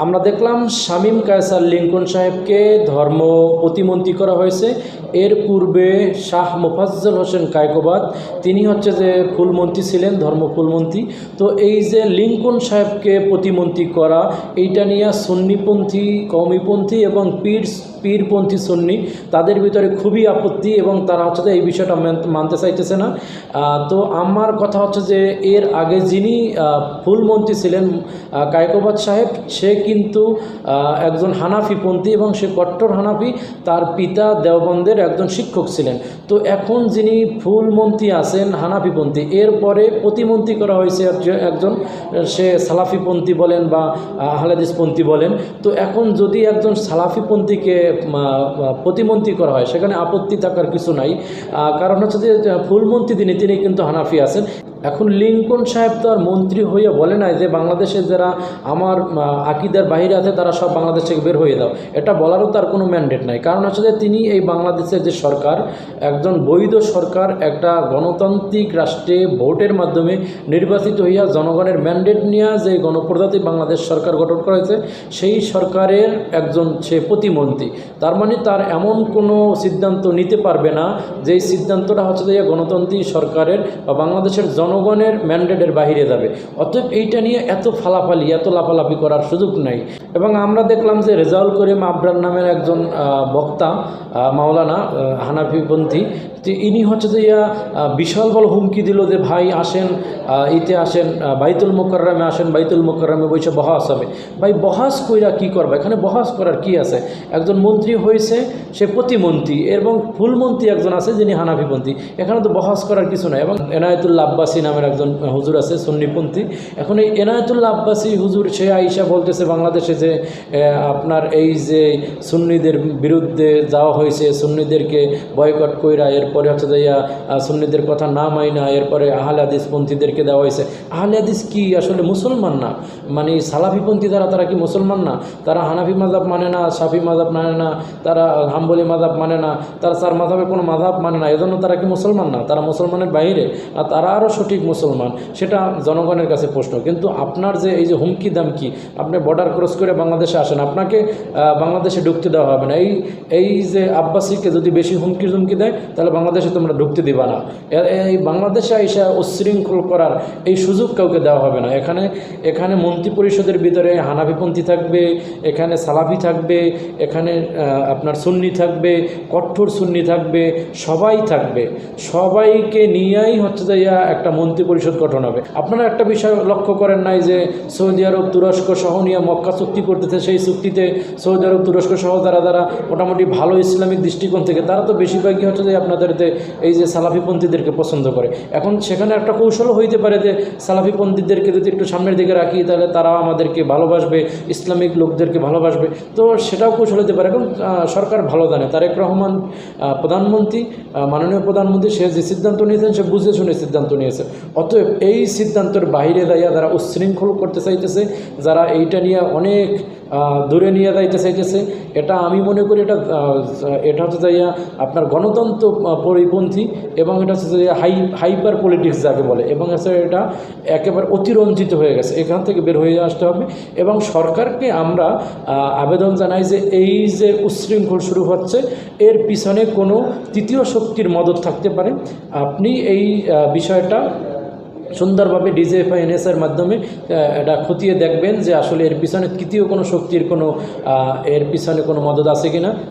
আমরা দেখলাম শামীম কায়সার লিঙ্কন সাহেবকে ধর্ম প্রতিমন্ত্রী করা হয়েছে। এর পূর্বে শাহ মোফাজ্জল হোসেন কায়কোবাদ তিনি হচ্ছে যে ফুলমন্ত্রী ছিলেন, ধর্ম ফুলমন্ত্রী। তো এই যে লিঙ্কন সাহেবকে প্রতিমন্ত্রী করা, এইটা নিয়ে সুন্নিপন্থী, কওমিপন্থী এবং পীরপন্থী সুন্নি তাদের ভিতরে খুবই আপত্তি এবং তারা হচ্ছে যে এই বিষয়টা মানতে চাইতেছে না। তো আমার কথা হচ্ছে যে এর আগে যিনি ফুলমন্ত্রী ছিলেন কায়কোবাদ সাহেব, সে কিন্তু একজন হানাফিপন্থী এবং সে কট্টর হানাফি। তার পিতা দেওবন্দের একজন শিক্ষক ছিলেন। তো এখন যিনি ফুলমন্ত্রী আছেন হানাফিপন্থী, এরপরে প্রতিমন্ত্রী করা হয়েছে একজন, সে সালাফিপন্থী বলেন বা আহলাদিসপন্থী বলেন। তো এখন যদি একজন সালাফিপন্থীকে প্রতিমন্ত্রী করা হয়, সেখানে আপত্তি থাকার কিছু নাই। কারণ হচ্ছে যে ফুলমন্ত্রী তিনি কিন্তু হানাফি আছেন। এখন লিঙ্কন সাহেব তো আর মন্ত্রী হইয়া বলে নাই যে বাংলাদেশের যারা আমার আকিদার বাহিরে আছে তারা সব বাংলাদেশ থেকে বের হয়ে দাও, এটা বলারও তার কোনো ম্যান্ডেট নাই। কারণ হচ্ছে যে তিনি এই বাংলাদেশের যে সরকার, একজন বৈধ সরকার, একটা গণতান্ত্রিক রাষ্ট্রে ভোটের মাধ্যমে নির্বাচিত হইয়া জনগণের ম্যান্ডেট নিয়ে যে গণপ্রজাতন্ত্রী বাংলাদেশ সরকার গঠন করা হয়েছে, সেই সরকারের একজন সে প্রতিমন্ত্রী। তার মানে তার এমন কোনো সিদ্ধান্ত নিতে পারবে না যেই সিদ্ধান্তটা হচ্ছে যে গণতান্ত্রিক সরকারের বা বাংলাদেশের জনগণের ম্যান্ডেটের বাহিরে যাবে। অতএব এইটা নিয়ে এত ফালাফালি, এত লাফালাফি করার সুযোগ নাই। এবং আমরা দেখলাম যে রেজাউল করিম আবরার নামের একজন বক্তা, মাওলানা হানাফিপন্থী, যে ইনি হচ্ছে যে বিশাল বড় হুমকি দিল যে ভাই আসেন, ইতে আসেন, বাইতুল মোকাররমে আসেন, বাইতুল মোকাররমে বসে বহাস হবে। ভাই বহাস কইরা কি করবে? এখানে বহাস করার কি আছে? একজন মন্ত্রী হয়েছে, সে প্রতিমন্ত্রী, এবং ফুলমন্ত্রী একজন আছে যিনি হানাফিপন্থী। এখানে তো বহাস করার কিছু নাই। এবং এনায়েতুল্লাহ আব্বাসী নামের একজন হুজুর আছে সুন্নিপন্থী। এখন এই এনায়েতুল্লাহ আব্বাসী হুজুর সে আইসা বলতেছে বাংলাদেশে যে আপনার এই যে সুন্নিদের বিরুদ্ধে যাওয়া হয়েছে, সুন্নিদেরকে বয়কট কইরা, এরপরে হচ্ছে যে সুন্নিদের কথা না মাইনা এরপরে আহলে হাদিসপন্থীদেরকে দেওয়া হয়েছে। আহলে হাদিস কি আসলে মুসলমান না? মানে সালাফিপন্থী তারা কি মুসলমান না? তারা হানাফি মাযহাব মানে না, শাফি মাযহাব মানে না, তারা হাম্বলি মাযহাব মানে না, তারা চার মাযহাবে কোনো মাযহাব মানে না। এজন্য তারা কি মুসলমান না? তারা মুসলমানের বাইরে, আর তারা আরও সঠিক মুসলমান, সেটা জনগণের কাছে প্রশ্ন। কিন্তু আপনার যে এই যে হুমকি দামকি, আপনি বর্ডার ক্রস করে বাংলাদেশে আসেন, আপনাকে বাংলাদেশে ঢুকতে দেওয়া হবে না। এই যে আব্বাসীকে যদি বেশি হুমকি দেয়, তাহলে বাংলাদেশে তোমরা ঢুকতে দিবা না। এই বাংলাদেশে আইসা উচ্ছৃঙ্খল করার এই সুযোগ কাউকে দেওয়া হবে না। এখানে মন্ত্রী পরিষদের ভিতরে হানাফিপন্থী থাকবে, এখানে সালাফি থাকবে, এখানে আপনার সুন্নি থাকবে, কঠোর সুন্নি থাকবে, সবাই থাকবে। সবাইকে নিয়েই হচ্ছে যে একটা মন্ত্রী পরিষদ গঠন হবে। আপনারা একটা বিষয় লক্ষ্য করেন নাই যে সৌদি আরব তুরস্ক সহ নিয়ে মক্কা চুক্তি করতেছে, সেই চুক্তিতে সৌদি আরব তুরস্ক সহ যারা মোটামুটি ভালো ইসলামিক দৃষ্টিকোণ থেকে, তারা তো বেশিরভাগই হচ্ছে যে আপনাদের এই যে সালাফিপন্থীদেরকে পছন্দ করে। এখন সেখানে একটা কৌশলও হইতে পারে যে সালাফিপন্থীদেরকে যদি একটু সামনের দিকে রাখি, তাহলে তারা আমাদেরকে ভালোবাসবে, ইসলামিক লোকদেরকে ভালোবাসবে। তো সেটাও কৌশল হতে পারে। এখন সরকার ভালো জানে, তারেক রহমান প্রধানমন্ত্রী, মাননীয় প্রধানমন্ত্রী, সে যে সিদ্ধান্ত নিয়েছেন সে বুঝে শুনে সিদ্ধান্ত নিয়েছে। অতএব এই সিদ্ধান্তের বাইরে দাঁড়িয়ে যারা উচ্ছৃঙ্খল করতে চাইতেছে, যারা এইটা নিয়ে অনেক দূরে নিয়ে যাইতে চাইতেছে, এটা আমি মনে করি এটা হচ্ছে যাইয়া আপনার গণতন্ত্র পরিপন্থী, এবং এটা হচ্ছে যে হাইপার পলিটিক্স যাকে বলে, এবং এটা একেবারে অতিরঞ্জিত হয়ে গেছে। এখান থেকে বের হয়ে আসতে হবে। এবং সরকারকে আমরা আবেদন জানাই যে এই যে উচ্ছৃঙ্খল শুরু হচ্ছে, এর পিছনে কোনো তৃতীয় শক্তির মদত থাকতে পারে। আপনি এই বিষয়টা সুন্দরভাবে ডিজিএফআইএনএসের মাধ্যমে এটা খতিয়ে দেখবেন যে আসলে এর পিছনে তৃতীয় কোনো শক্তির এর পিছনে কোনো মদত আছে কিনা।